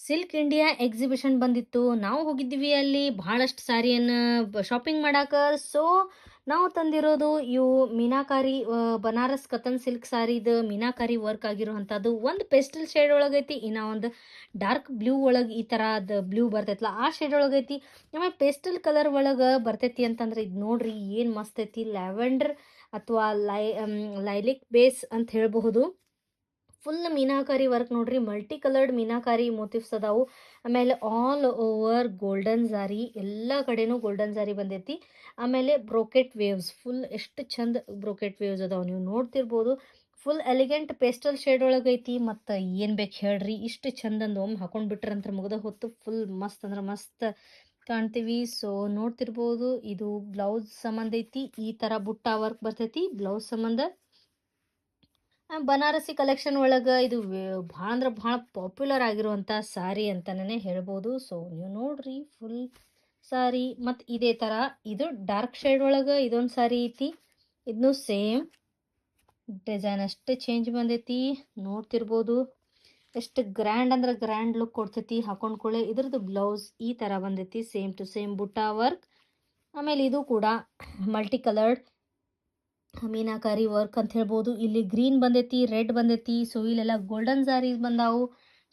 Silk India exhibition ಬಂದಿತ್ತು. ನಾವು ಹೋಗಿದ್ವಿ ಅಲ್ಲಿ ಬಹಳಷ್ಟು ಸ್ಯಾರಿಯನ್ನ ಶಾಪಿಂಗ್ ಮಾಡಾಕ. ಸೊ ನಾವು ತಂದಿರೋದು ಇವು ಮೀನಾಕಾರಿ ಬನಾರಸ್ ಕತನ್ ಸಿಲ್ಕ್ ಸ್ಯಾರಿದ ಮೀನಾಕಾರಿ ವರ್ಕ್ ಆಗಿರುವಂಥದ್ದು. ಒಂದು ಪೆಸ್ಟಲ್ ಶೇಡ್ ಒಳಗೈತಿ, ಇನ್ನ ಒಂದು ಡಾರ್ಕ್ ಬ್ಲೂ ಒಳಗೆ ಈ ಥರದ ಬ್ಲೂ ಬರ್ತೈತಲ್ಲ ಆ ಶೇಡ್ ಒಳಗೈತಿ. ಆಮೇಲೆ ಪೇಸ್ಟಲ್ ಕಲರ್ ಒಳಗೆ ಬರ್ತೈತಿ ಅಂತಂದ್ರೆ ಇದು ನೋಡ್ರಿ ಏನು ಮಸ್ತ್ ಐತಿ. ಲ್ಯಾವೆಂಡರ್ ಅಥವಾ ಲೈಲಿಕ್ ಬೇಸ್ ಅಂತ ಹೇಳಬಹುದು. ಫುಲ್ ಮೀನಾಕಾರಿ ವರ್ಕ್ ನೋಡ್ರಿ, ಮಲ್ಟಿ ಕಲರ್ಡ್ ಮೀನಾಕಾರಿ ಮೋಟಿವ್ಸ್ ಅದಾವು. ಆಮೇಲೆ ಆಲ್ ಓವರ್ ಗೋಲ್ಡನ್ ಜಾರಿ, ಎಲ್ಲ ಕಡೆನೂ ಗೋಲ್ಡನ್ ಜಾರಿ ಬಂದೈತಿ. ಆಮೇಲೆ ಬ್ರೋಕೆಟ್ ವೇವ್ಸ್, ಫುಲ್ ಎಷ್ಟು ಚಂದ ಬ್ರೋಕೆಟ್ ವೇವ್ಸ್ ಅದಾವು, ನೀವು ನೋಡ್ತಿರ್ಬೋದು. ಫುಲ್ ಎಲಿಗೆಂಟ್ ಪೇಸ್ಟಲ್ ಶೇಡ್ ಒಳಗೈತಿ. ಮತ್ತು ಏನು ಬೇಕು ಹೇಳ್ರಿ, ಇಷ್ಟು ಚಂದಂದು ಒಮ್ಮೆ ಹಾಕೊಂಡು ಬಿಟ್ರಂತ್ರ ಮುಗ್ದ ಹೊತ್ತು ಫುಲ್ ಮಸ್ತ್ ಅಂದ್ರೆ ಮಸ್ತ್ ಕಾಣ್ತೀವಿ. ಸೊ ನೋಡ್ತಿರ್ಬೋದು, ಇದು ಬ್ಲೌಸ್ ಸಂಬಂಧ ಐತಿ. ಈ ಥರ ಬುಟ್ಟ ವರ್ಕ್ ಬರ್ತೈತಿ ಬ್ಲೌಸ್ ಸಂಬಂಧ. ಬನಾರಸಿ ಕಲೆಕ್ಷನ್ ಒಳಗೆ ಇದು ಭಾಳ ಅಂದ್ರೆ ಭಾಳ ಪಾಪ್ಯುಲರ್ ಆಗಿರುವಂಥ ಸಾರಿ ಅಂತಲೇ ಹೇಳ್ಬೋದು. ಸೊ ನೀವು ನೋಡ್ರಿ ಫುಲ್ ಸಾರಿ. ಮತ್ತು ಇದೇ ಥರ ಇದು ಡಾರ್ಕ್ ಶೇಡ್ ಒಳಗೆ ಇದೊಂದು ಸಾರಿ ಐತಿ. ಇದನ್ನು ಸೇಮ್ ಡಿಸೈನ್ ಅಷ್ಟೇ ಚೇಂಜ್ ಬಂದೈತಿ, ನೋಡ್ತಿರ್ಬೋದು. ಎಷ್ಟು ಗ್ರ್ಯಾಂಡ್ ಅಂದ್ರೆ ಗ್ರ್ಯಾಂಡ್ ಲುಕ್ ಕೊಡ್ತೈತಿ ಹಾಕೊಂಡ್ಕೊಳ್ಳೆ. ಇದ್ರದ್ದು ಬ್ಲೌಸ್ ಈ ಥರ ಬಂದೈತಿ, ಸೇಮ್ ಟು ಸೇಮ್ ಬುಟ್ಟ ವರ್ಕ್. ಆಮೇಲೆ ಇದು ಕೂಡ ಮಲ್ಟಿ ಕಲರ್ಡ್ ಮೀನಾಕಾರಿ ವರ್ಕ್ ಅಂತ ಹೇಳ್ಬೋದು. ಇಲ್ಲಿ ಗ್ರೀನ್ ಬಂದೈತಿ, ರೆಡ್ ಬಂದೈತಿ. ಸೊ ಇಲ್ಲೆಲ್ಲ ಗೋಲ್ಡನ್ ಸಾರೀಸ್ ಬಂದಾವು.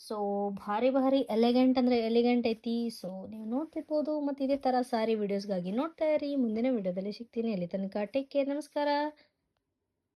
ಸೊ ಭಾರಿ ಭಾರಿ ಎಲಿಗೆಂಟ್ ಅಂದ್ರೆ ಎಲಿಗೆಂಟ್ ಐತಿ. ಸೊ ನೀವು ನೋಡ್ತಿರ್ಬೋದು. ಮತ್ತು ಇದೇ ಥರ ಸಾರಿ ವಿಡಿಯೋಸ್ಗಾಗಿ ನೋಡ್ತಾ ಇರಿ. ಮುಂದಿನ ವಿಡಿಯೋದಲ್ಲಿ ಸಿಗ್ತೀನಿ. ಅಲ್ಲಿ ತನಕ ಟೇಕ್ ಕೇರ್, ನಮಸ್ಕಾರ.